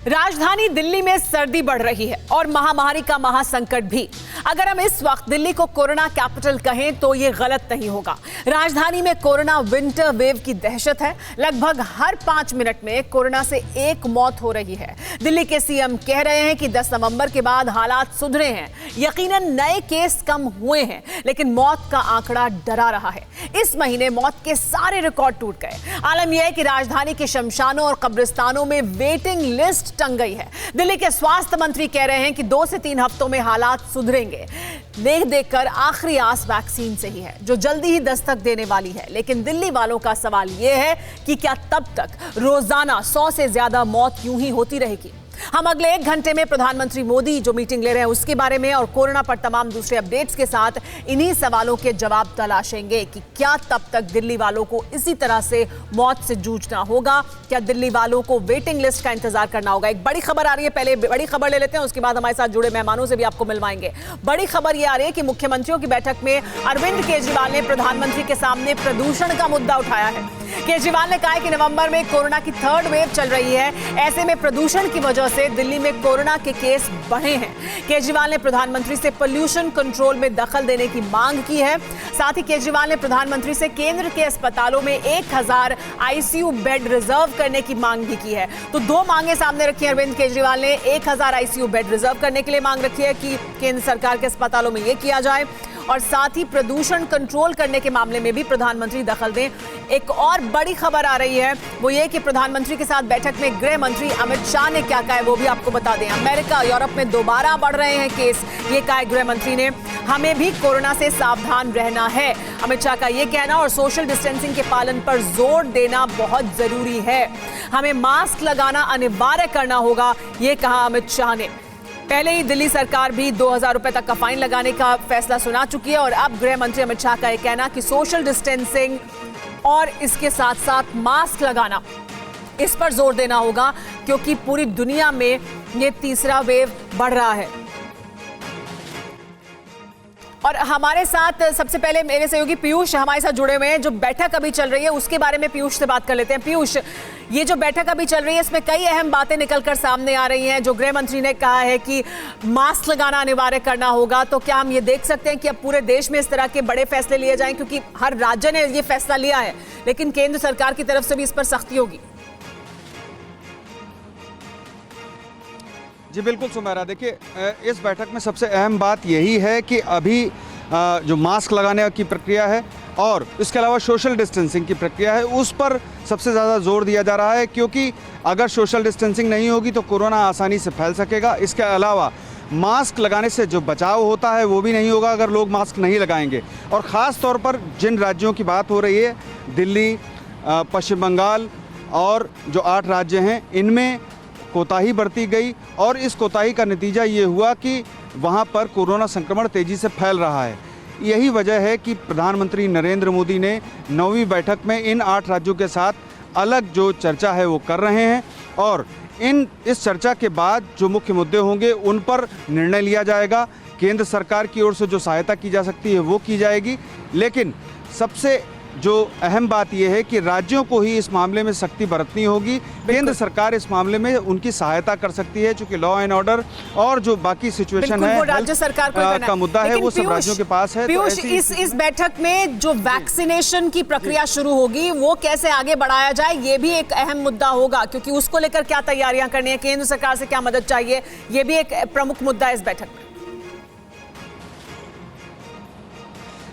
राजधानी दिल्ली में सर्दी बढ़ रही है और महामारी का महासंकट भी। अगर हम इस वक्त दिल्ली को कोरोना कैपिटल कहें तो ये गलत नहीं होगा। राजधानी में कोरोना विंटर वेव की दहशत है। लगभग हर 5 मिनट में कोरोना से एक मौत हो रही है। दिल्ली के सीएम कह रहे हैं कि 10 नवंबर के बाद हालात सुधरे हैं। यकीनन नए केस कम हुए हैं, लेकिन मौत का आंकड़ा डरा रहा है। इस महीने मौत के सारे रिकॉर्ड टूट गए। आलम यह है कि राजधानी के शमशानों और कब्रिस्तानों में वेटिंग लिस्ट टंग गई है। दिल्ली के स्वास्थ्य मंत्री कह रहे हैं कि 2 से 3 हफ्तों में हालात सुधरेंगे। देखकर आखिरी आस वैक्सीन से ही है, जो जल्दी ही दस्तक देने वाली है। लेकिन दिल्ली वालों का सवाल यह है कि क्या तब तक रोजाना 100 से ज्यादा मौत यूं ही होती रहेगी? हम अगले 1 घंटे में प्रधानमंत्री मोदी जो मीटिंग ले रहे हैं उसके बारे में और कोरोना पर तमाम दूसरे अपडेट्स के साथ इन्हीं सवालों के जवाब तलाशेंगे कि क्या तब तक दिल्ली वालों को इसी तरह से मौत से जूझना होगा, क्या दिल्ली वालों को वेटिंग लिस्ट का इंतजार करना होगा। एक बड़ी खबर आ रही है, पहले बड़ी खबर ले लेते हैं, उसके बाद हमारे साथ जुड़े मेहमानों से भी आपको मिलवाएंगे। बड़ी खबर यह आ रही है कि मुख्यमंत्रियों की बैठक में अरविंद केजरीवाल ने प्रधानमंत्री के सामने प्रदूषण का मुद्दा उठाया है। केजरीवाल ने कहा कि नवंबर में कोरोना की 3rd वेव चल रही है, ऐसे में प्रदूषण की वजह से दिल्ली में कोरोना के केस बढ़े हैं। केजरीवाल ने प्रधानमंत्री से पोल्यूशन कंट्रोल में दखल देने की मांग की है। साथ ही केजरीवाल ने प्रधानमंत्री से केंद्र के अस्पतालों में 1000 आईसीयू बेड रिजर्व करने की मांग भी की है। तो 2 मांगे सामने रखी है अरविंद केजरीवाल ने। 1000 आईसीयू बेड रिजर्व करने के लिए मांग रखी है कि केंद्र सरकार के अस्पतालों में यह किया जाए, और साथ ही प्रदूषण कंट्रोल करने के मामले में भी प्रधानमंत्री दखल दें। एक और बड़ी खबर आ रही है, वो ये कि प्रधानमंत्री के साथ बैठक में गृह मंत्री अमित शाह ने क्या कहा है वो भी आपको बता दें। अमेरिका, यूरोप में दोबारा बढ़ रहे हैं केस, ये कहा है गृह मंत्री ने। हमें भी कोरोना से सावधान रहना है, अमित शाह का ये कहना, और सोशल डिस्टेंसिंग के पालन पर जोर देना बहुत जरूरी है। हमें मास्क लगाना अनिवार्य करना होगा, ये कहा अमित शाह ने। पहले ही दिल्ली सरकार भी 2000 रुपए तक का फाइन लगाने का फैसला सुना चुकी है, और अब गृह मंत्री अमित शाह का यह कहना कि सोशल डिस्टेंसिंग और इसके साथ साथ मास्क लगाना, इस पर जोर देना होगा, क्योंकि पूरी दुनिया में ये 3रा वेव बढ़ रहा है। और हमारे साथ सबसे पहले मेरे सहयोगी पीयूष हमारे साथ जुड़े हुए हैं। जो बैठक अभी चल रही है उसके बारे में पीयूष से बात कर लेते हैं। पीयूष, ये जो बैठक अभी चल रही है इसमें कई अहम बातें निकलकर सामने आ रही हैं। जो गृह मंत्री ने कहा है कि मास्क लगाना अनिवार्य करना होगा, तो क्या हम ये देख सकते हैं कि अब पूरे देश में इस तरह के बड़े फैसले लिए जाएं? क्योंकि हर राज्य ने ये फैसला लिया है, लेकिन केंद्र सरकार की तरफ से भी इस पर सख्ती होगी। जी बिल्कुल सुमेरा, देखिए इस बैठक में सबसे अहम बात यही है कि अभी जो मास्क लगाने की प्रक्रिया है और इसके अलावा सोशल डिस्टेंसिंग की प्रक्रिया है, उस पर सबसे ज़्यादा जोर दिया जा रहा है, क्योंकि अगर सोशल डिस्टेंसिंग नहीं होगी तो कोरोना आसानी से फैल सकेगा। इसके अलावा मास्क लगाने से जो बचाव होता है वो भी नहीं होगा अगर लोग मास्क नहीं लगाएंगे। और ख़ास तौर पर जिन राज्यों की बात हो रही है, दिल्ली, पश्चिम बंगाल और जो 8 राज्य हैं, इनमें कोताही बरती गई, और इस कोताही का नतीजा ये हुआ कि वहाँ पर कोरोना संक्रमण तेज़ी से फैल रहा है। यही वजह है कि प्रधानमंत्री नरेंद्र मोदी ने 9वीं बैठक में इन 8 राज्यों के साथ अलग जो चर्चा है वो कर रहे हैं, और इस चर्चा के बाद जो मुख्य मुद्दे होंगे उन पर निर्णय लिया जाएगा। केंद्र सरकार की ओर से जो सहायता की जा सकती है वो की जाएगी, लेकिन सबसे जो अहम बात यह है कि राज्यों को ही इस मामले में सख्ती बरतनी होगी। केंद्र सरकार इस मामले में उनकी सहायता कर सकती है, चूंकि लॉ एंड ऑर्डर और जो बाकी सिचुएशन है, राज्य सरकार का मुद्दा है, वो सब राज्यों के पास है। पीयूष, इस बैठक में जो वैक्सीनेशन की प्रक्रिया शुरू होगी वो कैसे आगे बढ़ाया जाए, ये भी एक अहम मुद्दा होगा, क्योंकि उसको लेकर क्या तैयारियां करनी है, केंद्र सरकार से क्या मदद चाहिए, ये भी एक प्रमुख मुद्दा है इस बैठक में।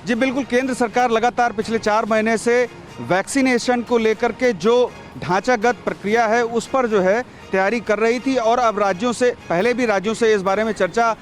जी बिल्कुल, केंद्र सरकार लगातार पिछले 4 महीने से वैक्सीनेशन को लेकर के जो ढांचागत प्रक्रिया है उस पर जो है तैयारी कर रही थी, और अब राज्यों से, पहले भी राज्यों से इस बारे में चर्चा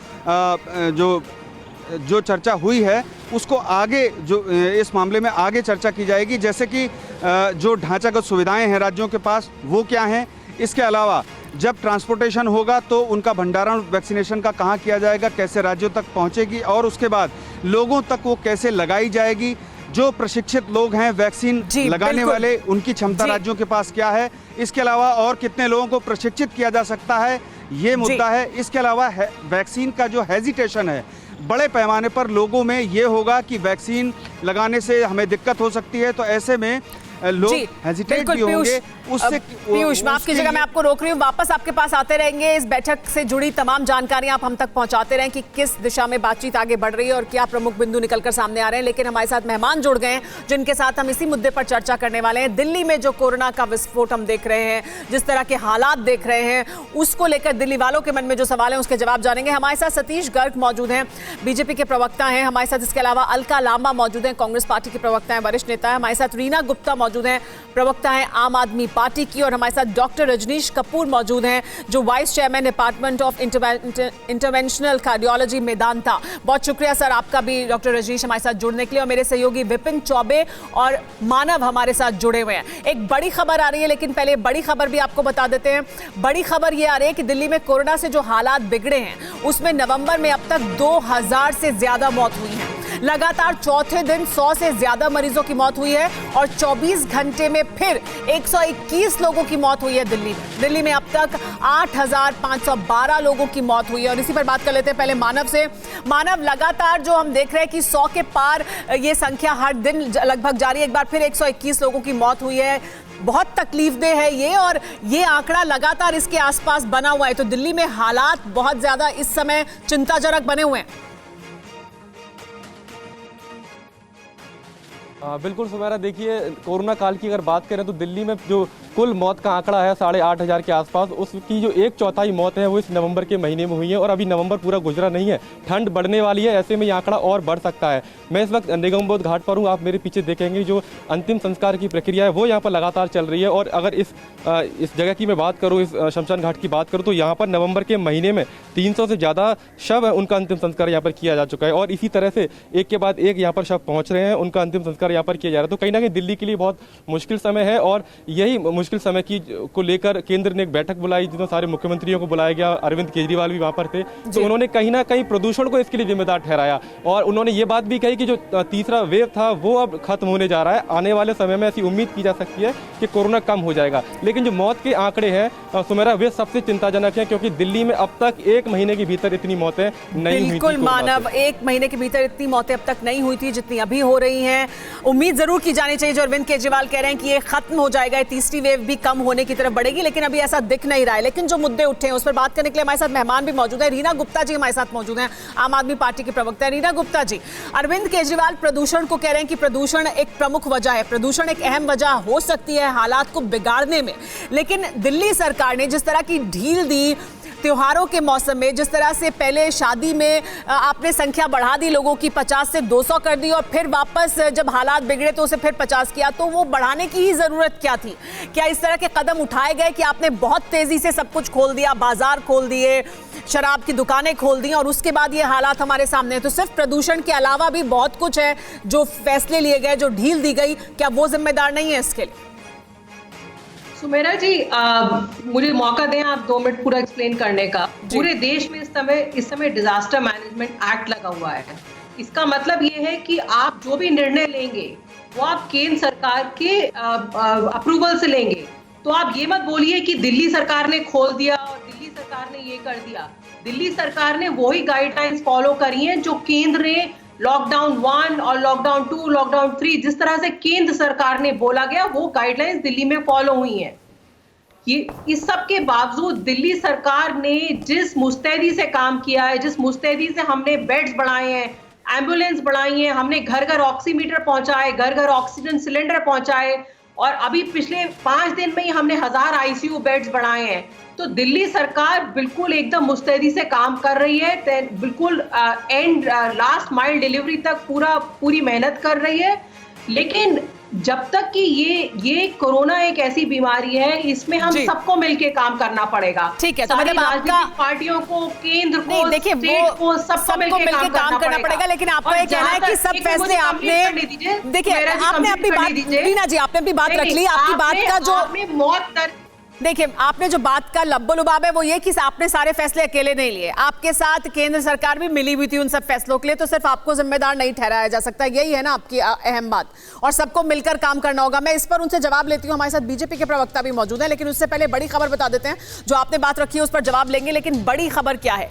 जो चर्चा हुई है उसको आगे, जो इस मामले में आगे चर्चा की जाएगी, जैसे कि जो ढांचागत सुविधाएं हैं राज्यों के पास वो क्या हैं। इसके अलावा जब ट्रांसपोर्टेशन होगा तो उनका भंडारण वैक्सीनेशन का कहाँ किया जाएगा, कैसे राज्यों तक पहुँचेगी, और उसके बाद लोगों तक वो कैसे लगाई जाएगी। जो प्रशिक्षित लोग हैं वैक्सीन लगाने वाले, उनकी क्षमता राज्यों के पास क्या है, इसके अलावा और कितने लोगों को प्रशिक्षित किया जा सकता है, ये मुद्दा है। इसके अलावा वैक्सीन का जो हेजिटेशन है बड़े पैमाने पर लोगों में ये होगा कि वैक्सीन लगाने से हमें दिक्कत हो सकती है, तो ऐसे में लोग हेजिटेट भी होंगे उससे। पीयूष, माफ कीजिएगा, मैं आपको रोक रही हूँ, वापस आपके पास आते रहेंगे। इस बैठक से जुड़ी तमाम जानकारियां आप हम तक पहुंचाते रहें कि किस दिशा में बातचीत आगे बढ़ रही है और क्या प्रमुख बिंदु निकलकर सामने आ रहे हैं। लेकिन हमारे साथ मेहमान जुड़ गए हैं जिनके साथ हम इसी मुद्दे पर चर्चा करने वाले हैं। दिल्ली में जो कोरोना का विस्फोट हम देख रहे हैं, जिस तरह के हालात देख रहे हैं, उसको लेकर दिल्ली वालों के मन में जो सवाल है उसके जवाब जानेंगे। हमारे साथ सतीश गर्ग मौजूद हैं, बीजेपी के प्रवक्ता हैं हमारे साथ। इसके अलावा अलका लांबा मौजूद हैं, कांग्रेस पार्टी के प्रवक्ता हैं, वरिष्ठ नेता है। हमारे साथ रीना गुप्ता मौजूद हैं, प्रवक्ता हैं आम आदमी पार्टी की। और हमारे साथ डॉक्टर रजनीश कपूर मौजूद हैं, जो vice chairman department of interventional cardiology Medanta. बहुत शुक्रिया सर आपका भी डॉक्टर रजनीश हमारे साथ जुड़ने के लिए। और मेरे सहयोगी विपिन चौबे और मानव हमारे साथ जुड़े हुए हैं। एक बड़ी खबर आ रही है, लेकिन पहले बड़ी खबर भी आपको बता देते हैं। बड़ी खबर यह आ रही है कि दिल्ली में कोरोना से जो हालात बिगड़े हैं उसमें नवंबर में अब तक 2000 से ज्यादा मौत हुई है। लगातार चौथे दिन 100 से ज्यादा मरीजों की मौत हुई है और 24 घंटे में फिर 121 लोगों की मौत हुई है दिल्ली में अब तक 8512 लोगों की मौत हुई है। और इसी पर बात कर लेते हैं पहले मानव से। मानव, लगातार जो हम देख रहे हैं कि 100 के पार ये संख्या हर दिन लगभग जारी है। एक बार फिर 121 लोगों की मौत हुई है, बहुत तकलीफदेह है ये, और ये आंकड़ा लगातार इसके आसपास बना हुआ है। तो दिल्ली में हालात बहुत ज्यादा इस समय चिंताजनक बने हुए हैं। बिल्कुल सुमेरा, देखिए कोरोना काल की अगर बात करें तो दिल्ली में जो कुल मौत का आंकड़ा है 8500 के आसपास, उसकी जो 1/4 मौत है वो इस नवंबर के महीने में हुई है। और अभी नवंबर पूरा गुजरा नहीं है, ठंड बढ़ने वाली है, ऐसे में ये आंकड़ा और बढ़ सकता है। मैं इस वक्त निगम बोध घाट पर हूँ, आप मेरे पीछे देखेंगे जो अंतिम संस्कार की प्रक्रिया है वो यहाँ पर लगातार चल रही है। और अगर इस जगह की मैं बात करूँ, इस शमशान घाट की बात करूँ, तो यहाँ पर नवंबर के महीने में 300 से ज़्यादा शव है, उनका अंतिम संस्कार यहाँ पर किया जा चुका है। और इसी तरह से एक के बाद एक यहाँ पर शव पहुँच रहे हैं, उनका अंतिम संस्कार यहाँ पर किया जा रहा है। तो कहीं ना कहीं दिल्ली के लिए बहुत मुश्किल समय है। और यही मुश्किल समय को लेकर केंद्र ने एक बैठक बुलाई जिसमें सारे मुख्यमंत्रियों को बुलाया गया, अरविंद केजरीवाल भी वहां पर थे। तो उन्होंने कहीं ना कहीं प्रदूषण को इसके लिए जिम्मेदार ठहराया। और उन्होंने ये बात भी कही कि जो तीसरा वेव था वो अब खत्म होने जा रहा है, आने वाले समय में ऐसी उम्मीद की जा सकती है कि कोरोना कम हो जाएगा। लेकिन जो मौत के आंकड़े हैं सुमेरा, वे सबसे चिंताजनक है, क्योंकि दिल्ली में अब तक 1 महीने के भीतर इतनी मौतें नहीं हुई। बिल्कुल मानव, 1 महीने के भीतर इतनी मौतें अब तक नहीं हुई थी जितनी अभी हो रही हैं। उम्मीद जरूर की जानी चाहिए, जो अरविंद केजरीवाल कह रहे हैं कि ये खत्म हो जाएगा, तीसरी वेव भी कम होने की तरफ बढ़ेगी, लेकिन अभी ऐसा दिख नहीं रहा है। लेकिन जो मुद्दे उठे हैं उस पर बात करने के लिए हमारे साथ मेहमान भी मौजूद है। रीना गुप्ता जी हमारे साथ मौजूद हैं, आम आदमी पार्टी की प्रवक्ता है। रीना गुप्ता जी, अरविंद केजरीवाल प्रदूषण को कह रहे हैं कि प्रदूषण एक प्रमुख वजह है, प्रदूषण एक अहम वजह हो सकती है हालात को बिगाड़ने में, लेकिन दिल्ली सरकार ने जिस तरह की ढील दी त्योहारों के मौसम में, जिस तरह से पहले शादी में आपने संख्या बढ़ा दी लोगों की, 50 से 200 कर दी, और फिर वापस जब हालात बिगड़े तो उसे फिर 50 किया, तो वो बढ़ाने की ही जरूरत क्या थी? क्या इस तरह के कदम उठाए गए कि आपने बहुत तेजी से सब कुछ खोल दिया, बाजार खोल दिए, शराब की दुकानें खोल दी और उसके बाद ये हालात हमारे सामने हैं? तो सिर्फ प्रदूषण के अलावा भी बहुत कुछ है जो फैसले लिए गए, जो ढील दी गई, क्या वो जिम्मेदार नहीं है इसके लिए? सुमेरा जी, मुझे मौका दें आप 2 मिनट पूरा एक्सप्लेन करने का। पूरे देश में इस समय डिजास्टर मैनेजमेंट एक्ट लगा हुआ है। इसका मतलब ये है कि आप जो भी निर्णय लेंगे वो आप केंद्र सरकार के अप्रूवल से लेंगे। तो आप ये मत बोलिए कि दिल्ली सरकार ने खोल दिया और दिल्ली सरकार ने ये कर दिया। दिल्ली सरकार ने वही गाइडलाइंस फॉलो करी हैं जो केंद्र ने लॉकडाउन 1 और लॉकडाउन 2, लॉकडाउन 3 जिस तरह से केंद्र सरकार ने बोला गया वो गाइडलाइंस दिल्ली में फॉलो हुई हैं। ये इस सब के बावजूद दिल्ली सरकार ने जिस मुस्तैदी से काम किया है, जिस मुस्तैदी से हमने बेड्स बढ़ाए हैं, एम्बुलेंस बढ़ाई है, हमने घर घर ऑक्सीमीटर पहुंचाए, घर घर ऑक्सीजन सिलेंडर पहुंचाए, और अभी पिछले 5 दिन में ही हमने 1000 आईसीयू बेड्स बढ़ाए हैं। तो दिल्ली सरकार बिल्कुल एकदम मुस्तैदी से काम कर रही है, बिल्कुल लास्ट माइल डिलीवरी तक पूरी मेहनत कर रही है। लेकिन जब तक कि ये कोरोना एक ऐसी बीमारी है, इसमें हम सबको मिलके काम करना पड़ेगा। ठीक है, तो मतलब राजनीतिक पार्टियों को, केंद्र को, स्टेट को, सबको मिलके काम करना पड़ेगा। लेकिन आपका ये कहना है कि सब फैसले आपने, देखिए आपने अपनी बात, रीना जी आपने अपनी बात रख ली, आपकी बात का जो आपने मौत दर देखिए, आपने जो बात का लब्बो लुबाब है वो ये कि आपने सारे फैसले अकेले नहीं लिए, आपके साथ केंद्र सरकार भी मिली हुई थी उन सब फैसलों के लिए, तो सिर्फ आपको जिम्मेदार नहीं ठहराया जा सकता, यही है ना आपकी अहम बात, और सबको मिलकर काम करना होगा। मैं इस पर उनसे जवाब लेती हूँ, हमारे साथ बीजेपी के प्रवक्ता भी मौजूद हैं, लेकिन उससे पहले बड़ी खबर बता देते हैं। जो आपने बात रखी है उस पर जवाब लेंगे, लेकिन बड़ी खबर क्या है?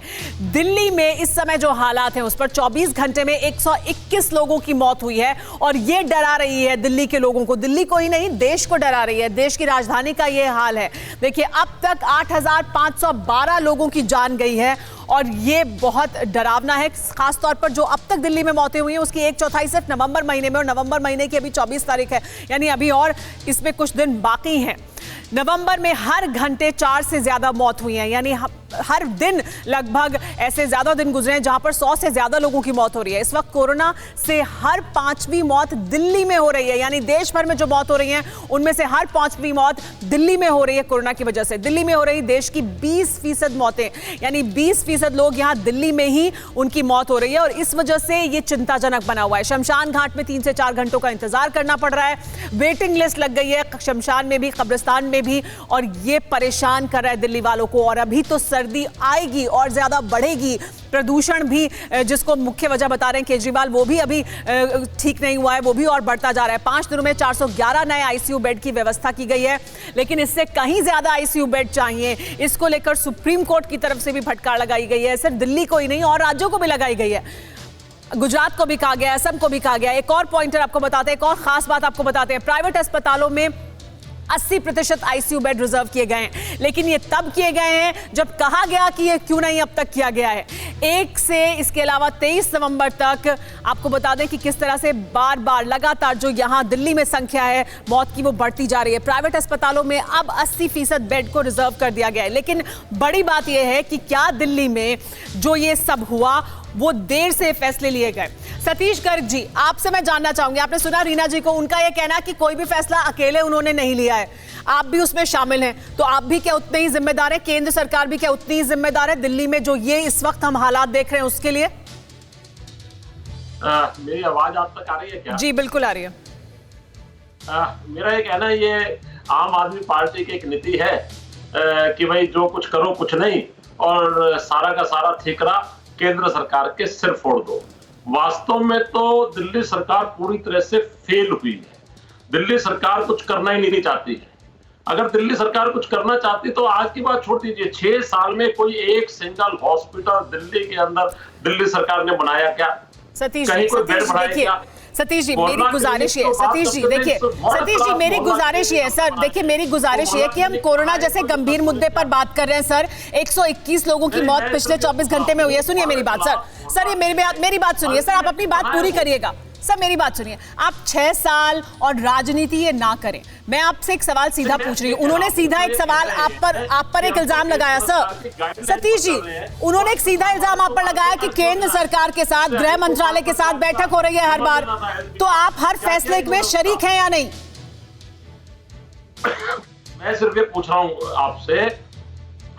दिल्ली में इस समय जो हालात हैं उस पर 24 घंटे में 121 लोगों की मौत हुई है, और ये डरा रही है दिल्ली के लोगों को, दिल्ली को ही नहीं देश को डरा रही है। देश की राजधानी का ये हाल है। देखिए, अब तक 8,512 लोगों की जान गई है, और ये बहुत डरावना है। खास तौर पर जो अब तक दिल्ली में मौतें हुई हैं उसकी 1/4 सिर्फ नवंबर महीने में, और नवंबर महीने की अभी 24 तारीख है, यानी अभी और इसमें कुछ दिन बाकी हैं। नवंबर में हर घंटे 4 से ज्यादा मौत हुई है, यानी हर दिन लगभग ऐसे ज्यादा दिन गुजरे हैं जहां पर 100 से ज्यादा लोगों की मौत हो रही है। इस वक्त कोरोना से हर 5वीं मौत दिल्ली में हो रही है, यानी देश भर में जो मौत हो रही है उनमें से हर 5वीं मौत दिल्ली में हो रही है कोरोना की वजह से। दिल्ली में हो रही देश की 20% मौतें, यानी 20% लोग यहां दिल्ली में ही उनकी मौत हो रही है, और इस वजह से ये चिंताजनक बना हुआ है। शमशान घाट में 3 से 4 घंटों का इंतजार करना पड़ रहा है, वेटिंग लिस्ट लग गई है शमशान में भी, कब्रिस्तान में भी, और ये परेशान कर रहा है दिल्ली वालों को। और अभी तो सर्दी आएगी और ज्यादा बढ़ेगी, प्रदूषण भी जिसको मुख्य वजह बता रहे हैं केजरीवाल, वो भी अभी ठीक नहीं हुआ है, वो भी और बढ़ता जा रहा है। 5 दिनों में 411 नए आईसीयू बेड की व्यवस्था की गई है, लेकिन इससे कहीं ज्यादा आईसीयू बेड चाहिए। इसको लेकर सुप्रीम कोर्ट की तरफ से भी फटकार लगाई गई है, सिर्फ दिल्ली को ही नहीं और राज्यों को भी लगाई गई है। गुजरात को भी कहा गया, असम को भी कहा गया। एक और पॉइंटर आपको बताते हैं, एक और खास बात आपको बताते हैं। प्राइवेट अस्पतालों में 80% आईसीयू बेड रिजर्व किए गए हैं, लेकिन ये तब किए गए हैं जब कहा गया कि ये क्यों नहीं अब तक किया गया है। 1 से इसके अलावा 23 नवंबर तक आपको बता दें कि किस तरह से बार बार लगातार जो यहाँ दिल्ली में संख्या है मौत की वो बढ़ती जा रही है। प्राइवेट अस्पतालों में अब 80% बेड को रिजर्व कर दिया गया है, लेकिन बड़ी बात यह है कि क्या दिल्ली में जो ये सब हुआ वो देर से फैसले लिए गए। सतीश गर्ग जी, आपसे मैं जानना चाहूंगी, आपने सुना रीना जी को, उनका यह कहना कि कोई भी फैसला अकेले उन्होंने नहीं लिया है, आप भी उसमें शामिल हैं, तो आप भी क्या उतने ही जिम्मेदार हैं? केंद्र सरकार भी क्या उतनी ही जिम्मेदार है दिल्ली में जो ये इस वक्त हम हालात देख रहे हैं उसके लिए? मेरी आवाज आप तक आ रही है क्या? जी बिल्कुल आ रही है। मेरा ये कहना है, ये आम आदमी पार्टी की एक नीति है कि भाई जो कुछ करो कुछ नहीं, और सारा का सारा ठेकरा केंद्र सरकार के सिर फोड़ दो। वास्तव में तो दिल्ली सरकार पूरी तरह से फेल हुई है। दिल्ली सरकार कुछ करना ही नहीं चाहती है। अगर दिल्ली सरकार कुछ करना चाहती तो आज की बात छोड़ दीजिए, 6 साल में कोई एक सिंगल हॉस्पिटल दिल्ली के अंदर दिल्ली सरकार ने बनाया क्या? सतीश कहीं कोई बेड बनाया क्या? सतीश जी मेरी गुजारिश है, सतीश जी देखिए, सतीश जी मेरी गुजारिश ये है सर, देखिए मेरी गुजारिश ये है कि हम कोरोना जैसे गंभीर मुद्दे पर बात कर रहे हैं सर। 121 लोगों की मौत पिछले 24 घंटे में हुई है। सुनिए मेरी बात सर, ये मेरी बात सुनिए सर, आप अपनी बात पूरी करिएगा सर, मेरी बात सुनिए। आप 6 साल और राजनीति ये ना करें। मैं आपसे एक सवाल सीधा पूछ रही हूँ। उन्होंने सीधा एक सवाल आप पर एक इल्जाम लगाया सर, सतीश जी, उन्होंने एक सीधा इल्जाम आप पर लगाया कि केंद्र सरकार के साथ, गृह मंत्रालय के साथ बैठक हो रही है हर बार, तो आप हर फैसले में शरीक हैं या नहीं? मैं सिर्फ ये पूछ रहा हूँ आपसे,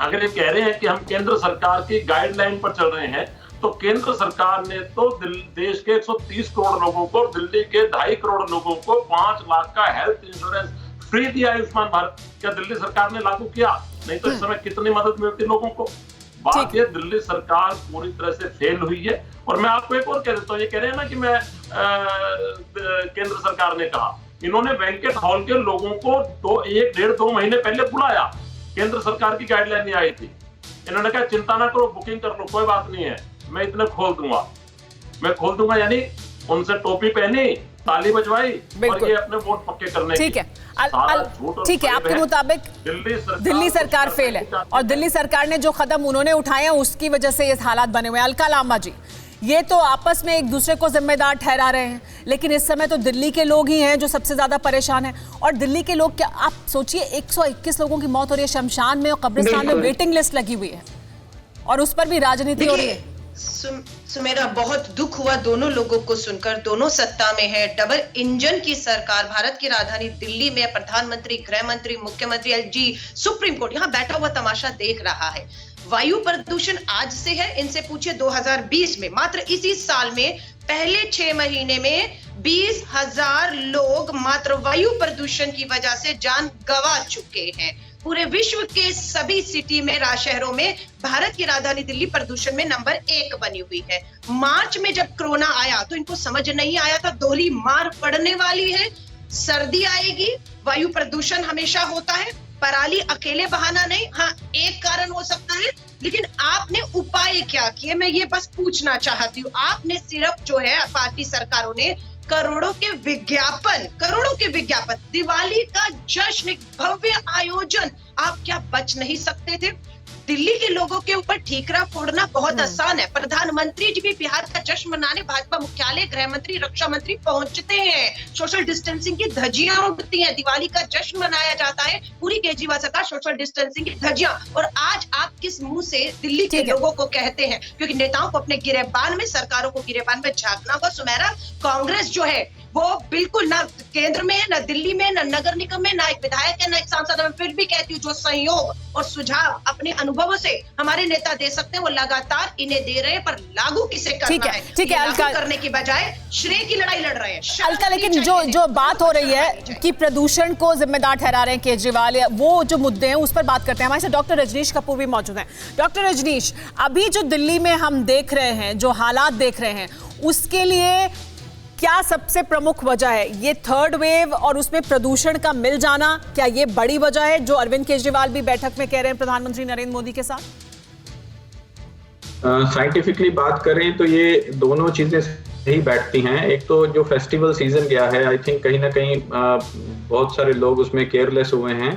अगर ये कह रहे हैं कि हम केंद्र सरकार की गाइडलाइन पर चल रहे हैं, तो केंद्र सरकार ने तो देश के 130 करोड़ लोगों को, दिल्ली के 2.5 करोड़ लोगों को 5 लाख का हेल्थ इंश्योरेंस फ्री दिया आयुष्मान भारत। क्या दिल्ली सरकार ने लागू किया? नहीं तो इस समय कितनी मदद मिलती लोगों को। बात ये, दिल्ली सरकार पूरी तरह से फेल हुई है। और मैं आपको एक और कह देता हूँ, ये कह रहे हैं ना कि मैं केंद्र सरकार ने कहा, इन्होंने बैंकेट हॉल के लोगों को 1-1.5-2 महीने पहले बुलाया। केंद्र सरकार की गाइडलाइन नहीं आई थी। इन्होंने कहा चिंता ना करो, बुकिंग कर लो, कोई बात नहीं है, मैं इतने खोल दूंगा, यानी उनसे टोपी पहनी, ताली बजवाई और ये अपने वोट पक्के करने। ठीक है, ठीक है, आपके मुताबिक दिल्ली सरकार फेल है, और दिल्ली सरकार ने जो कदम उन्होंने उठाए हैं उसकी वजह से ये हालात बने हुए हैं। अलका लांबा जी, ये तो आपस में एक दूसरे को जिम्मेदार ठहरा रहे हैं, लेकिन इस समय तो दिल्ली के लोग ही हैं जो सबसे ज्यादा परेशान हैं। और दिल्ली के लोग, क्या आप सोचिए 121 लोगों की मौत हो रही है, शमशान में और कब्रिस्तान में वेटिंग लिस्ट लगी हुई है, और उस पर भी राजनीति हो रही है। मेरा बहुत दुख हुआ दोनों लोगों को सुनकर। दोनों सत्ता में है, डबल इंजन की सरकार, भारत की राजधानी दिल्ली में प्रधानमंत्री, गृह मंत्री, मुख्यमंत्री, एलजी, सुप्रीम कोर्ट यहाँ बैठा हुआ तमाशा देख रहा है। वायु प्रदूषण आज से है, इनसे पूछे 2020 में, मात्र इसी साल में पहले 6 महीने में 20,000 लोग मात्र वायु प्रदूषण की वजह से जान गंवा चुके हैं। पूरे विश्व के सभी सिटी में, शहरों में भारत की राजधानी दिल्ली प्रदूषण में नंबर 1 बनी हुई है। मार्च में जब कोरोना आया तो इनको समझ नहीं आया था दोहरी मार पड़ने वाली है, सर्दी आएगी, वायु प्रदूषण हमेशा होता है, पराली अकेले बहाना नहीं, हाँ एक कारण हो सकता है, लेकिन आपने उपाय क्या किए, मैं ये बस पूछना चाहती हूँ। आपने सिर्फ जो है पार्टी सरकारों ने करोड़ों के विज्ञापन, दिवाली का जश्न, एक भव्य आयोजन, आप क्या बच नहीं सकते थे? दिल्ली के लोगों के ऊपर ठीकरा फोड़ना बहुत आसान है। प्रधानमंत्री जी भी बिहार का जश्न मनाने भाजपा मुख्यालय, गृह मंत्री, रक्षा मंत्री पहुंचते हैं, सोशल डिस्टेंसिंग की धज्जियां उड़ती हैं, दिवाली का जश्न मनाया जाता है, पूरी केजरीवाल सरकार सोशल डिस्टेंसिंग की धज्जियां। और आज आप किस मुंह से दिल्ली के लोगों को कहते हैं? क्योंकि नेताओं को अपने गिरेबान में, सरकारों को गिरेबान में झांकना होगा। सुमेरा, कांग्रेस जो है वो बिल्कुल ना केंद्र में है, ना दिल्ली में, ना नगर निगम में, ना एक विधायक है, ना एक सांसद। मैं फिर भी कहती हूँ जो सहयोग और सुझाव अपने अनुभवों से हमारे नेता दे सकते हैं वो लगातार इन्हें दे रहे हैं, पर लागू किसे करना है? ठीक है अलका, करने की बजाय श्रेय की लड़ाई लड़ रहे हैं अलका। लेकिन जो बात हो रही है कि प्रदूषण को जिम्मेदार ठहरा रहे हैं केजरीवाल, वो जो मुद्दे हैं उस पर बात करते हैं। हमारे साथ डॉक्टर रजनीश कपूर भी मौजूद हैं। डॉक्टर रजनीश, अभी जो दिल्ली में हम देख रहे हैं, जो हालात देख रहे हैं, उसके लिए क्या सबसे प्रमुख वजह है? ये थर्ड वेव और उसमें प्रदूषण का मिल जाना, क्या ये बड़ी वजह है जो अरविंद केजरीवाल भी बैठक में कह रहे हैं प्रधानमंत्री नरेंद्र मोदी के साथ? साइंटिफिकली बात करें तो ये दोनों चीजें सही बैठती हैं। एक तो जो फेस्टिवल सीजन गया है, आई थिंक कहीं ना कहीं बहुत सारे लोग उसमें केयरलेस हुए हैं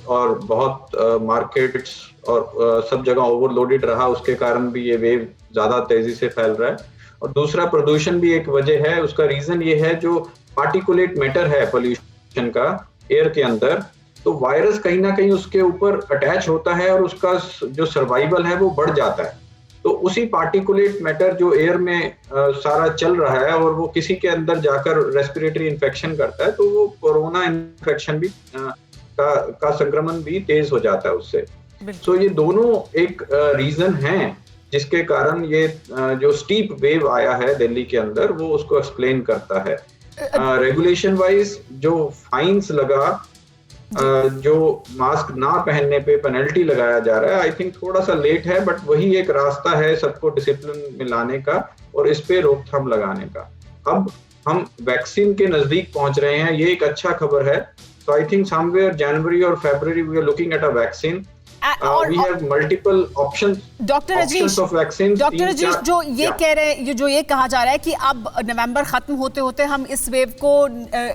और बहुत मार्केट्स और सब जगह ओवरलोडेड रहा, उसके कारण भी ये वेव ज्यादा तेजी से फैल रहा है। और दूसरा प्रदूषण भी एक वजह है। उसका रीजन ये है जो पार्टिकुलेट मैटर है पोल्यूशन का एयर के अंदर, तो वायरस कहीं ना कहीं उसके ऊपर अटैच होता है और उसका जो सर्वाइवल है वो बढ़ जाता है। तो उसी पार्टिकुलेट मैटर जो एयर में सारा चल रहा है और वो किसी के अंदर जाकर रेस्पिरेटरी इन्फेक्शन करता है, तो वो कोरोना इन्फेक्शन भी का संक्रमण भी तेज हो जाता है उससे। तो ये दोनों एक रीजन है जिसके कारण ये जो स्टीप वेव आया है दिल्ली के अंदर, वो उसको एक्सप्लेन करता है। रेगुलेशन वाइज जो फाइन्स लगा, जो मास्क ना पहनने पे पेनल्टी लगाया जा रहा है, आई थिंक थोड़ा सा लेट है, बट वही एक रास्ता है सबको डिसिप्लिन में लाने का और इस पे रोकथाम लगाने का। अब हम वैक्सीन के नजदीक पहुंच रहे हैं, ये एक अच्छा खबर है। सो आई थिंक समवेयर जनवरी और February we are looking at a vaccine. We have multiple options. Doctor Rajneesh, जो ये कह रहे हैं, जो ये कहा जा रहा है कि अब नवंबर खत्म होते होते हम इस वेव को,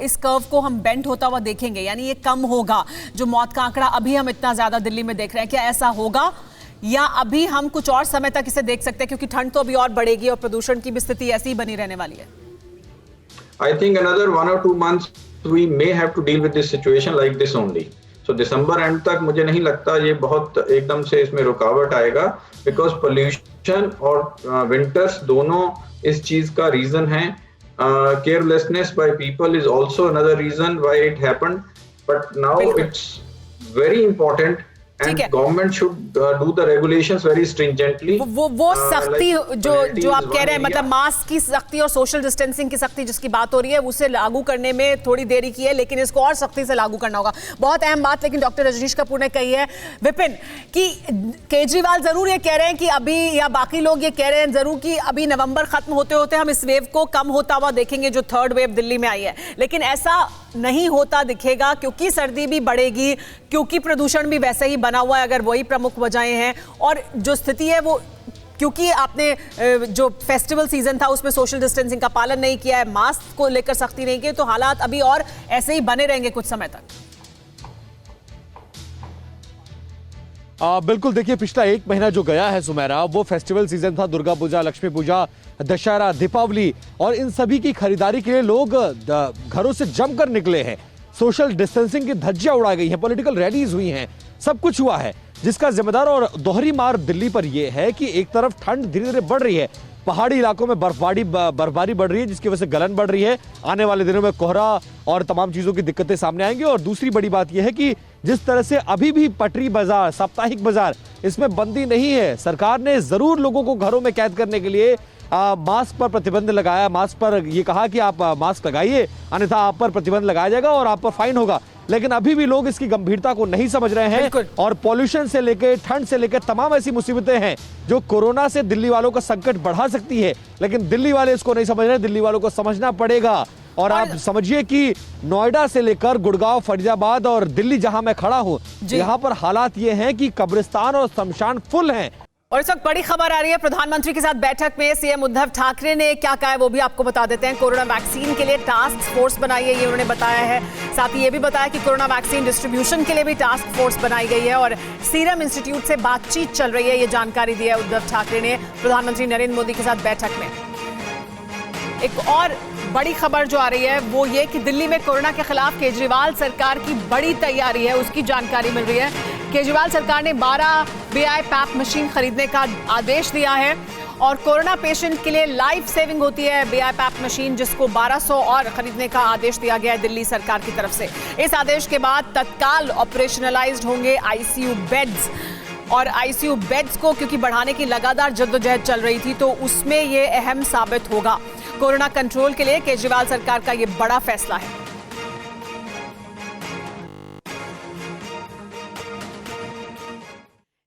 इस कर्व को हम बेंड होता हुआ देखेंगे, यानी ये कम होगा। जो मौत का आंकड़ा अभी हम इतना ज्यादा दिल्ली में देख रहे हैं, क्या ऐसा होगा या अभी हम कुछ और समय तक इसे देख सकते हैं, क्योंकि ठंड तो अभी और बढ़ेगी और प्रदूषण की भी स्थिति ऐसी ही बनी रहने वाली है? I think another 1 or 2 months we may have to deal with this situation like this only. तो दिसंबर एंड तक मुझे नहीं लगता ये बहुत एकदम से इसमें रुकावट आएगा, बिकॉज पोल्यूशन और विंटर्स दोनों इस चीज का रीजन है। Carelessness by people is also another reason why it happened, but now it's very important and government should do the regulations very stringently. वो सख्ती जो आप कह रहे हैं, मतलब मास्क की सख्ती और सोशल डिस्टेंसिंग की सख्ती जिसकी बात हो रही है, उसे लागू करने में थोड़ी देरी की है, लेकिन इसको और सख्ती से लागू करना होगा। बहुत अहम बात लेकिन डॉक्टर रजनीश कपूर ने कही है, विपिन, कि केजरीवाल जरूर ये कह रहे हैं कि अभी, या बाकी लोग ये कह रहे हैं जरूर कि अभी नवंबर खत्म होते होते हम इस वेव को कम होता हुआ देखेंगे जो थर्ड वेव दिल्ली में आई है, लेकिन ऐसा नहीं होता दिखेगा, क्योंकि सर्दी भी बढ़ेगी, क्योंकि प्रदूषण भी वैसे ही बना हुआ है, अगर वही प्रमुख वजहें हैं। और जो स्थिति है वो, क्योंकि आपने जो फेस्टिवल सीजन था उसमें सोशल डिस्टेंसिंग का पालन नहीं किया है, मास्क को लेकर सख्ती नहीं की, तो हालात अभी और ऐसे ही बने रहेंगे कुछ समय तक। बिल्कुल, देखिए पिछला 1 महीना जो गया है सुमेरा, वो फेस्टिवल सीजन था। दुर्गा पूजा, लक्ष्मी पूजा, दशहरा, दीपावली, और इन सभी की खरीदारी के लिए लोग घरों से जमकर निकले हैं। सोशल डिस्टेंसिंग की धज्जियां उड़ाई गई हैं, पॉलिटिकल रैलीज हुई हैं, सब कुछ हुआ है, जिसका जिम्मेदार और दोहरी मार दिल्ली पर यह है कि एक तरफ ठंड धीरे धीरे बढ़ रही है, पहाड़ी इलाकों में बर्फबारी बढ़ रही है, जिसकी वजह से गलन बढ़ रही है। आने वाले दिनों में कोहरा और तमाम चीजों की दिक्कतें सामने आएंगी। और दूसरी बड़ी बात यह है कि जिस तरह से अभी भी पटरी बाजार, साप्ताहिक बाजार, इसमें बंदी नहीं है। सरकार ने जरूर लोगों को घरों में कैद करने के लिए मास्क पर प्रतिबंध लगाया, मास्क पर यह कहा कि आप मास्क लगाइए, अन्यथा आप पर प्रतिबंध लगाया जाएगा और आप पर फाइन होगा। लेकिन अभी भी लोग इसकी गंभीरता को नहीं समझ रहे हैं और पॉल्यूशन से लेकर ठंड से लेकर तमाम ऐसी मुसीबतें हैं जो कोरोना से दिल्ली वालों का संकट बढ़ा सकती है, लेकिन दिल्ली वाले इसको नहीं समझ रहे। दिल्ली वालों को समझना पड़ेगा। और आप समझिए कि नोएडा से लेकर गुड़गांव, फरीदाबाद और दिल्ली जहां मैं खड़ा हूं, यहां पर हालात ये हैं कि कब्रिस्तान और शमशान फुल हैं। और इस वक्त बड़ी खबर आ रही है, प्रधानमंत्री के साथ बैठक में सीएम उद्धव ठाकरे ने क्या कहा है वो भी आपको बता देते हैं। कोरोना वैक्सीन के लिए टास्क फोर्स बनाई है, ये उन्होंने बताया है। साथ ही ये भी बताया कि कोरोना वैक्सीन डिस्ट्रीब्यूशन के लिए भी टास्क फोर्स बनाई गई है और सीरम इंस्टीट्यूट से बातचीत चल रही है, ये जानकारी दी है उद्धव ठाकरे ने प्रधानमंत्री नरेंद्र मोदी के साथ बैठक में। एक और बड़ी खबर जो आ रही है वो ये कि दिल्ली में कोरोना के खिलाफ केजरीवाल सरकार की बड़ी तैयारी है, उसकी जानकारी मिल रही है। केजरीवाल सरकार ने 12 वीआईपैप मशीन खरीदने का आदेश दिया है और कोरोना पेशेंट के लिए लाइफ सेविंग होती है वीआईपैप मशीन, जिसको 1200 और खरीदने का आदेश दिया गया है दिल्ली सरकार की तरफ से। इस आदेश के बाद तत्काल ऑपरेशनलाइज्ड होंगे आईसीयू बेड्स और आईसीयू बेड्स को क्योंकि बढ़ाने की लगातार जद्दोजहद चल रही थी तो उसमें ये अहम साबित होगा। कोरोना कंट्रोल के लिए केजरीवाल सरकार का ये बड़ा फैसला है।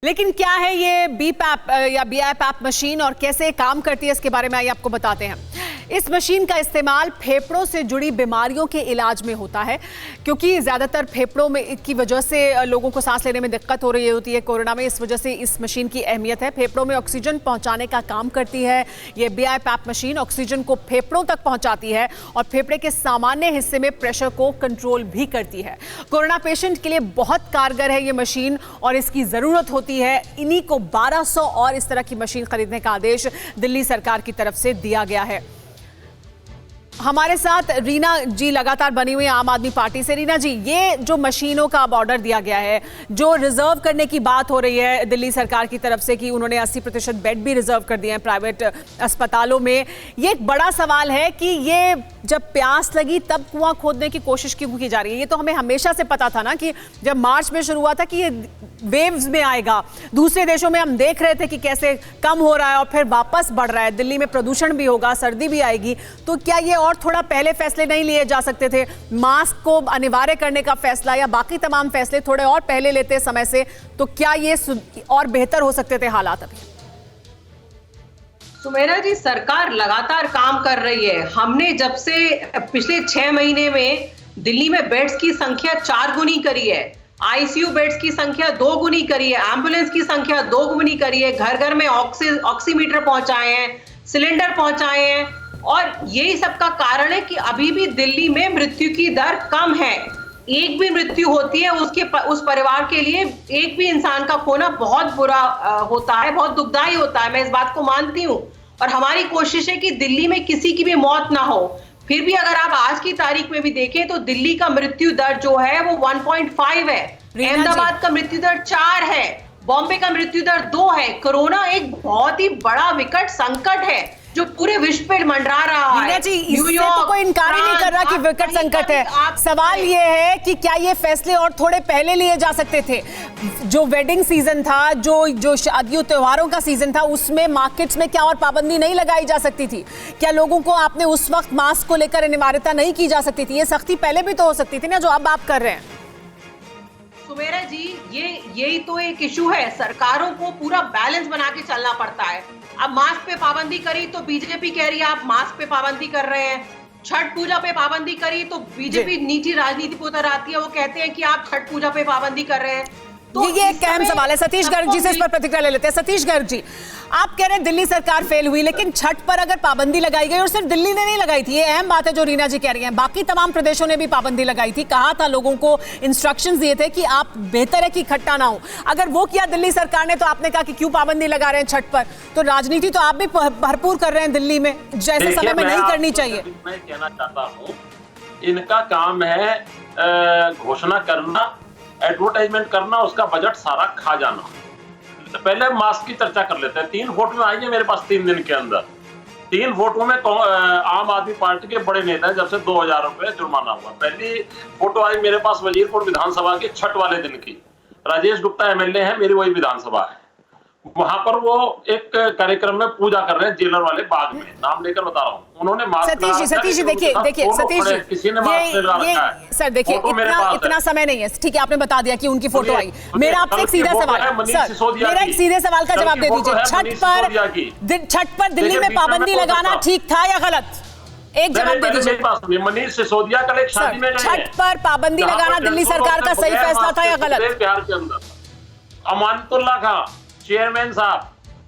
लेकिन क्या है ये बीपैप या बीआईपैप मशीन और कैसे काम करती है, इसके बारे में आइए आपको बताते हैं। इस मशीन का इस्तेमाल फेफड़ों से जुड़ी बीमारियों के इलाज में होता है, क्योंकि ज़्यादातर फेफड़ों में की वजह से लोगों को सांस लेने में दिक्कत हो रही होती है कोरोना में, इस वजह से इस मशीन की अहमियत है। फेफड़ों में ऑक्सीजन पहुंचाने का काम करती है ये बीआईपैप मशीन, ऑक्सीजन को फेफड़ों तक पहुंचाती है और फेफड़े के सामान्य हिस्से में प्रेशर को कंट्रोल भी करती है। कोरोना पेशेंट के लिए बहुत कारगर है ये मशीन और इसकी ज़रूरत होती है। इन्हीं को 1200 और इस तरह की मशीन खरीदने का आदेश दिल्ली सरकार की तरफ से दिया गया है। हमारे साथ रीना जी लगातार बनी हुई आम आदमी पार्टी से। रीना जी, ये जो मशीनों का अब ऑर्डर दिया गया है, जो रिजर्व करने की बात हो रही है दिल्ली सरकार की तरफ से कि उन्होंने 80% बेड भी रिजर्व कर दिए हैं प्राइवेट अस्पतालों में, ये एक बड़ा सवाल है कि ये जब प्यास लगी तब कुआं खोदने की कोशिश क्यों की जा रही है? ये तो हमें हमेशा से पता था ना कि जब मार्च में शुरू हुआ था कि ये वेव्स में आएगा। दूसरे देशों में हम देख रहे थे कि कैसे कम हो रहा है और फिर वापस बढ़ रहा है। दिल्ली में प्रदूषण भी होगा, सर्दी भी आएगी, तो क्या ये और थोड़ा पहले फैसले नहीं लिए जा सकते थे? मास्क को अनिवार्य करने का फैसला या बाकी तमाम फैसले थोड़े और पहले लेते समय से, तो क्या ये और बेहतर हो सकते थे हालात अभी? सुमेरा जी, सरकार लगातार काम कर रही है। हमने जब से पिछले 6 महीने में दिल्ली में बेड्स की संख्या 4 गुनी करी है, आईसीयू बेड्स की संख्या 2 गुनी करी है, एम्बुलेंस की संख्या 2 गुनी करी है, घर घर में ऑक्सीमीटर पहुंचाए हैं, सिलेंडर पहुंचाए हैं और यही सब का कारण है कि अभी भी दिल्ली में मृत्यु की दर कम है। एक भी मृत्यु होती है उस परिवार के लिए एक भी इंसान का खोना बहुत बुरा होता है, बहुत दुखदाई होता है। मैं इस बात को मानती हूँ और हमारी कोशिश है कि दिल्ली में किसी की भी मौत ना हो। फिर भी अगर आप आज की तारीख में भी देखें तो दिल्ली का मृत्यु दर जो है वो 1.5 है, अहमदाबाद का मृत्यु दर 4 है, बॉम्बे का मृत्यु दर 2 है। कोरोना एक बहुत ही बड़ा विकट संकट है जो पूरे विश्व पे मंडरा रहा है। जी, इससे तो कोई इनकार ही नहीं कर रहा कि विकट संकट है। सवाल ये है कि क्या ये फैसले और थोड़े पहले लिए जा सकते थे? जो वेडिंग सीजन था, जो शादियों त्योहारों का सीजन था, उसमें मार्केट्स में क्या और पाबंदी नहीं लगाई जा सकती थी? क्या लोगों को आपने उस वक्त मास्क को लेकर अनिवार्यता नहीं की जा सकती थी? ये सख्ती पहले भी तो हो सकती थी ना, जो अब आप कर रहे हैं। सुमेरा जी, यही तो एक इशू है। सरकारों को पूरा बैलेंस बना के चलना पड़ता है। अब मास्क पे पाबंदी करी तो बीजेपी कह रही है आप मास्क पे पाबंदी कर रहे हैं। छठ पूजा पे पाबंदी करी तो बीजेपी नीची राजनीति पे उतर आती है, वो कहते हैं कि आप छठ पूजा पे पाबंदी कर रहे हैं। तो ये एक अहम सवाल है। सतीश गर्ग जी से इस पर प्रतिक्रिया ले लेते हैं। सतीश गर्ग जी, आप कह रहे हैं दिल्ली सरकार फेल हुई, लेकिन छठ पर अगर पाबंदी लगाई गई और सिर्फ दिल्ली ने नहीं लगाई थी, ये अहम बात है जो रीना जी कह रही हैं, बाकी तमाम प्रदेशों ने भी पाबंदी लगाई थी, कहा था लोगों को, इंस्ट्रक्शंस दिए थे कि आप बेहतर है कि इकट्ठा ना हो। अगर वो किया दिल्ली सरकार ने तो आपने कहा कि क्यों पाबंदी लगा रहे हैं छठ पर? तो राजनीति तो आप भी भरपूर कर रहे हैं दिल्ली में, जैसे समय में नहीं करनी चाहिए। मैं कहना चाहता हूँ, इनका काम है घोषणा करना, एडवर्टाइजमेंट करना, उसका बजट सारा खा जाना। पहले मास्क की चर्चा कर लेते हैं। 3 फोटो आई है मेरे पास 3 दिन के अंदर। 3 फोटो में आम आदमी पार्टी के बड़े नेता हैं, जब से 2000 रुपए जुर्माना हुआ। पहली फोटो आई मेरे पास वजीरपुर विधानसभा के छठ वाले दिन की। राजेश गुप्ता एमएलए है, मेरी वही विधानसभा है। वहां पर वो एक कार्यक्रम में पूजा कर रहे हैं जेलर वाले बाग में, नाम लेकर बता रहा हूँ। उन्होंने मास्क सतीश जी देखिए सतीश जी, किसी ने मास्क लगा रखा है। सर देखिए इतना समय नहीं है, ठीक है, आपने बता दिया कि उनकी फोटो आई। मेरा आपसे एक सीधा सवाल, सर मेरा एक सीधे सवाल का जवाब दे दीजिए। छठ पर दिल्ली में पाबंदी लगाना ठीक था या गलत? एक जवाब दे दीजिए। मनीष सिसोदिया कल एक शादी में गए, छठ पर पाबंदी लगाना दिल्ली सरकार का सही फैसला था या गलत? बिहार के अंदर अमानतुल्लाह खां चेयरमैन साहब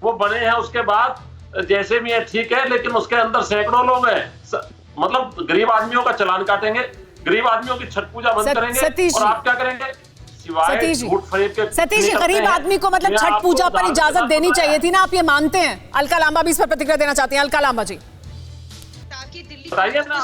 वो बने हैं, उसके बाद जैसे भी है ठीक है, लेकिन उसके अंदर सैकड़ों लोग हैं, मतलब गरीब आदमियों का चालान काटेंगे, गरीब आदमियों की छठ पूजा बंद करेंगे, और आप क्या करेंगे? सतीश जी गरीब आदमी को मतलब छठ पूजा पर इजाजत देनी चाहिए थी ना, आप ये मानते हैं? अलका लांबा भी इस पर प्रतिक्रिया देना चाहती हैं। अलका लांबा जी, ताकि दिल्ली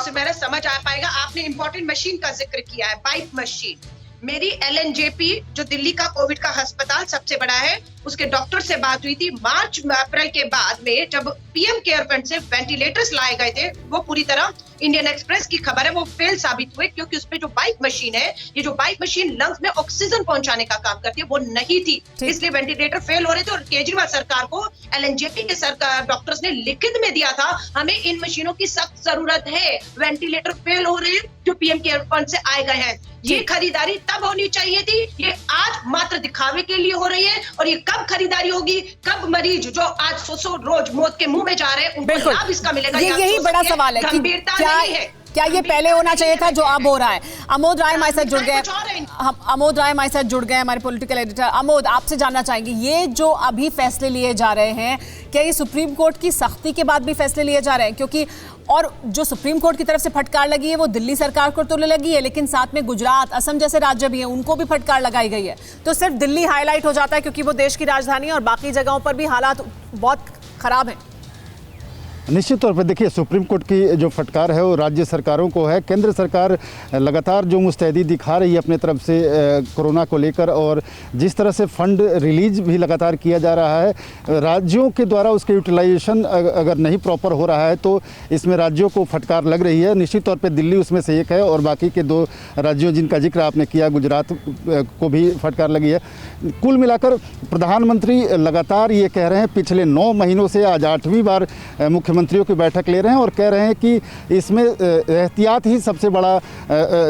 से मेरा समझ आ पाएगा। आपने इंपॉर्टेंट मशीन का जिक्र किया है, पाइप मशीन। मेरी LNJP जो दिल्ली का कोविड का अस्पताल सबसे बड़ा है, उसके डॉक्टर से बात हुई थी। मार्च अप्रैल के बाद में जब PM केयर फंड से वेंटिलेटर्स लाए गए थे, वो पूरी तरह इंडियन एक्सप्रेस की खबर है, वो फेल साबित हुए, क्योंकि उसमें जो बाइक मशीन है, ये जो बाइक मशीन लंग्स में ऑक्सीजन पहुंचाने का काम करती है, वो नहीं थी, इसलिए वेंटिलेटर फेल हो रहे थे। और केजरीवाल सरकार को LNJP के सरकार डॉक्टर्स ने लिखित में दिया था, हमें इन मशीनों की सख्त जरूरत है, वेंटिलेटर फेल हो रहे हैं जो PM केयर फंड से आए गए हैं। ये खरीदारी तब होनी चाहिए थी, ये आज मात्र दिखावे के लिए हो रही है। और ये कब खरीदारी होगी, कब मरीज जो आज 100 रोज मौत के मुंह में जा रहे हैं उनको लाभ इसका मिलेगा? यही बड़ा सवाल है कि क्या ये पहले होना चाहिए था जो अब हो रहा है? अमोद राय हमारे साथ जुड़ गए, अमोद राय हमारे साथ जुड़ गए, हमारे पॉलिटिकल एडिटर। अमोद, आपसे जानना चाहेंगे, ये जो अभी फैसले लिए जा रहे हैं, क्या ये सुप्रीम कोर्ट की सख्ती के बाद भी फैसले लिए जा रहे हैं? क्योंकि और जो सुप्रीम कोर्ट की तरफ से फटकार लगी है वो दिल्ली सरकार को तो लगी है, लेकिन साथ में गुजरात, असम जैसे राज्य भी हैं, उनको भी फटकार लगाई गई है। तो सिर्फ दिल्ली हाईलाइट हो जाता है क्योंकि वो देश की राजधानी है, और बाकी जगहों पर भी हालात बहुत खराब हैं। निश्चित तौर पर देखिए, सुप्रीम कोर्ट की जो फटकार है वो राज्य सरकारों को है। केंद्र सरकार लगातार जो मुस्तैदी दिखा रही है अपने तरफ से कोरोना को लेकर, और जिस तरह से फंड रिलीज भी लगातार किया जा रहा है, राज्यों के द्वारा उसके यूटिलाइजेशन अगर नहीं प्रॉपर हो रहा है तो इसमें राज्यों को फटकार लग रही है। निश्चित तौर पर दिल्ली उसमें से एक है, और बाकी के 2 राज्यों जिनका जिक्र आपने किया, गुजरात को भी फटकार लगी है। कुल मिलाकर प्रधानमंत्री लगातार ये कह रहे हैं, पिछले 9 महीनों से आज 8वीं बार मुख्यमंत्रियों की बैठक ले रहे हैं और कह रहे हैं कि इसमें एहतियात ही सबसे बड़ा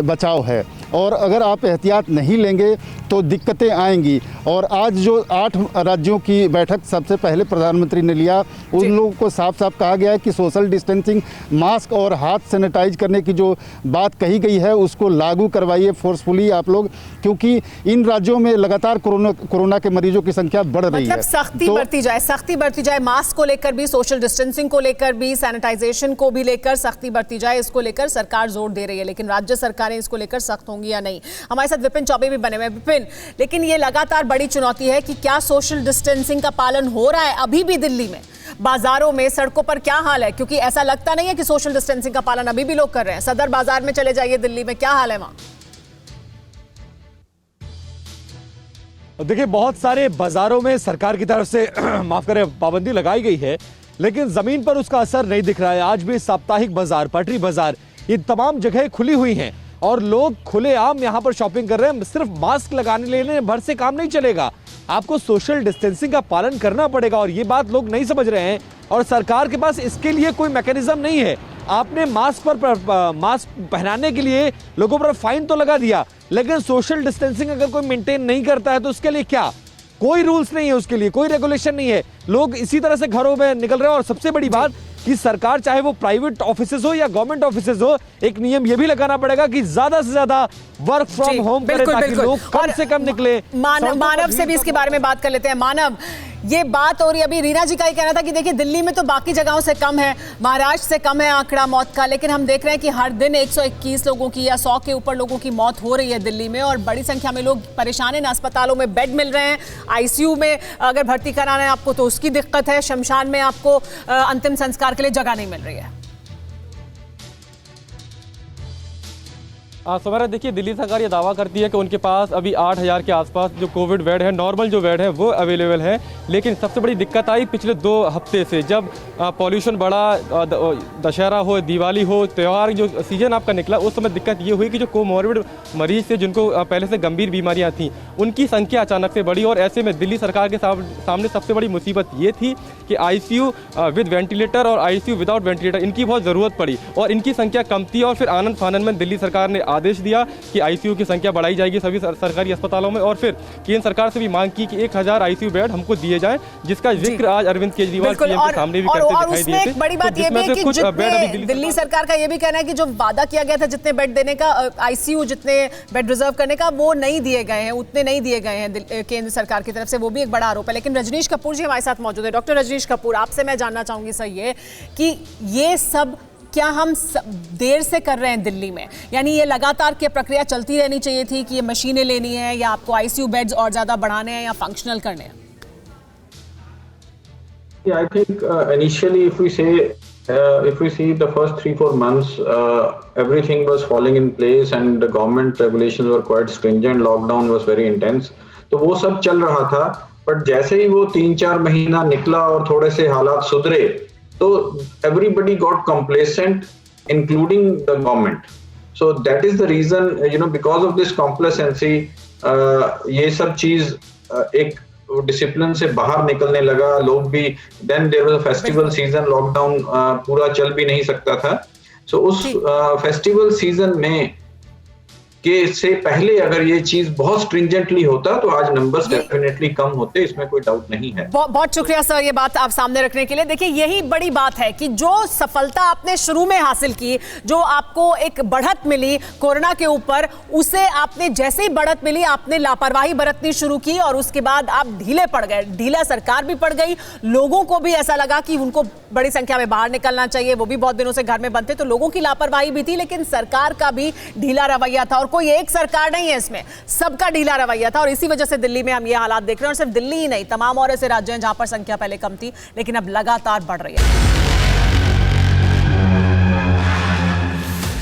बचाव है, और अगर आप एहतियात नहीं लेंगे तो दिक्कतें आएंगी। और आज जो 8 राज्यों की बैठक सबसे पहले प्रधानमंत्री ने लिया, उन लोगों को साफ साफ कहा गया है कि सोशल डिस्टेंसिंग, मास्क और हाथ सैनिटाइज करने की जो बात कही गई है उसको लागू करवाइए फोर्सफुली आप लोग, क्योंकि इन राज्यों में लगातार कोरोना के मरीजों की संख्या बढ़ रही है। सख्ती बढ़ती जाए, मास्क को लेकर भी, सोशल डिस्टेंसिंग को लेकर भी, सैनिटाइजेशन को भी लेकर सख्ती बढ़ती जाए, इसको लेकर सरकार जोर दे रही है। लेकिन राज्य सरकारें इसको लेकर सख्त होंगी या नहीं? हमारे साथ विपिन चौबे भी बने हुए हैं। विपिन, लेकिन ये लगातार बड़ी चुनौती है कि क्या सोशल डिस्टेंसिंग का पालन हो रहा है अभी भी दिल्ली में? बाजारों में, सड़कों पर क्या हाल है? क्योंकि ऐसा लगता नहीं है कि सोशल डिस्टेंसिंग का पालन अभी भी लोग कर रहे हैं। सदर बाजार में चले जाइए दिल्ली में, क्या हाल है वहां? देखिए, बहुत सारे बाजारों में सरकार की तरफ से माफ करें पाबंदी लगाई गई है, लेकिन जमीन पर उसका असर नहीं दिख रहा है। आज भी साप्ताहिक बाजार, पटरी बाजार, ये तमाम जगह खुली हुई हैं और लोग खुलेआम यहां पर शॉपिंग कर रहे हैं। सिर्फ मास्क लगाने लेने भर से काम नहीं चलेगा, आपको सोशल डिस्टेंसिंग का पालन करना पड़ेगा, और ये बात लोग नहीं समझ रहे हैं। और सरकार के पास इसके लिए कोई मैकेनिज्म नहीं है। आपने मास्क पहनाने के लिए लोगों पर फाइन तो लगा दिया, लेकिन सोशल डिस्टेंसिंग अगर कोई मेंटेन नहीं करता है तो उसके लिए क्या? कोई रूल्स नहीं है, उसके लिए कोई रेगुलेशन नहीं है। लोग इसी तरह से घरों में निकल रहे हैं। और सबसे बड़ी बात कि सरकार, चाहे वो प्राइवेट ऑफिसेज हो या गवर्नमेंट ऑफिसेज हो, एक नियम ये भी लगाना पड़ेगा कि ज्यादा से ज्यादा वर्क फ्रॉम होम करें, ताकि लोग कम से कम निकले। मानव से भी इसके बारे में बात कर लेते हैं। मानव, ये बात हो रही, अभी रीना जी का ही कहना था कि देखिए दिल्ली में तो बाकी जगहों से कम है, महाराष्ट्र से कम है आंकड़ा मौत का, लेकिन हम देख रहे हैं कि हर दिन 121 लोगों की या 100 के ऊपर लोगों की मौत हो रही है दिल्ली में, और बड़ी संख्या में लोग परेशान हैं। अस्पतालों में बेड मिल रहे हैं, ICU में अगर भर्ती कराना है आपको तो उसकी दिक्कत है, शमशान में आपको अंतिम संस्कार के लिए जगह नहीं मिल रही है। सुमेरा, देखिए दिल्ली सरकार ये दावा करती है कि उनके पास अभी 8,000 के आसपास जो कोविड बेड है, नॉर्मल जो बेड है वो अवेलेबल है। लेकिन सबसे बड़ी दिक्कत आई पिछले 2 हफ्ते से, जब पॉल्यूशन बढ़ा, दशहरा हो, दिवाली हो, त्यौहार जो सीजन आपका निकला, उस समय दिक्कत ये हुई कि जो कोमॉर्बिड मरीज थे, जिनको पहले से गंभीर बीमारियां थीं, उनकी संख्या अचानक से बढ़ी। और ऐसे में दिल्ली सरकार के सामने सबसे बड़ी मुसीबत ये थी कि आईसीयू विद वेंटिलेटर और आईसीयू विदाउट वेंटिलेटर, इनकी बहुत ज़रूरत पड़ी और इनकी संख्या कम थी। और फिर आनंद फानन में दिल्ली सरकार ने आदेश दिया कि आईसीयू की संख्या बढ़ाई जाएगी सभी सरकारी अस्पतालों में, और फिर केंद्र सरकार से भी मांग की कि 1,000 आईसीयू बेड हमको दिए जाएं, जिसका जिक्र आज अरविंद केजरीवाल पीएम के सामने भी करते दिखाई दिए थे। एक बड़ी बात ये भी है कि जितने दिल्ली सरकार का ये भी कहना है कि जो वादा किया गया था जितने बेड देने का, आईसीयू जितने बेड रिजर्व करने का, वो नहीं दिए गए हैं, उतने नहीं दिए गए हैं केंद्र सरकार की तरफ से, वो भी एक बड़ा आरोप है। लेकिन रजनीश कपूर जी हमारे साथ मौजूद है। डॉक्टर रजनीश कपूर, आपसे मैं जानना चाहूंगी सर ये कि ये सब क्या हम देर से कर रहे हैं दिल्ली में? यानी ये लगातार क्या प्रक्रिया चलती रहनी चाहिए थी कि ये मशीनें लेनी है या आपको आईसीयू बेड्स और ज्यादा बढ़ाने हैं या फंक्शनल करने हैं? I think initially if we see the first 3-4 months, everything was falling in place and the government regulations were quite stringent, lockdown was very intense, तो वो सब चल रहा था। बट जैसे ही वो 3-4 महीना निकला और थोड़े से हालात सुधरे, तो everybody got complacent, including the government. So that is the reason, because of this complacency, ये सब चीज एक डिसिप्लिन से बाहर निकलने लगा। लोग भी, then there was a festival season, lockdown पूरा चल भी नहीं सकता था। सो उस फेस्टिवल सीजन में के से पहले अगर ये चीज बहुत स्ट्रिंजेंटली होता तो आज नंबर्स डेफिनेटली कम होते, इसमें कोई डाउट नहीं है। बहुत शुक्रिया सर ये बात आप सामने रखने के लिए। देखिए यही बड़ी बात है कि जो सफलता आपने शुरू में हासिल की, जो आपको एक बढ़त मिली कोरोना के ऊपर, उसे आपने जैसे ही बढ़त मिली आपने लापरवाही बरतनी शुरू की और उसके बाद आप ढीले पड़ गए। ढीला सरकार भी पड़ गई, लोगों को भी ऐसा लगा कि उनको बड़ी संख्या में बाहर निकलना चाहिए, वो भी बहुत दिनों से घर में बंद थे, तो लोगों की लापरवाही भी थी, लेकिन सरकार का भी ढीला रवैया था। और कोई एक सरकार नहीं है इसमें, सबका ढीला रवैया था और इसी वजह से दिल्ली में हम ये हालात देख रहे हैं। और सिर्फ दिल्ली ही नहीं, तमाम और ऐसे राज्य हैं जहां पर संख्या पहले कम थी लेकिन अब लगातार बढ़ रही है।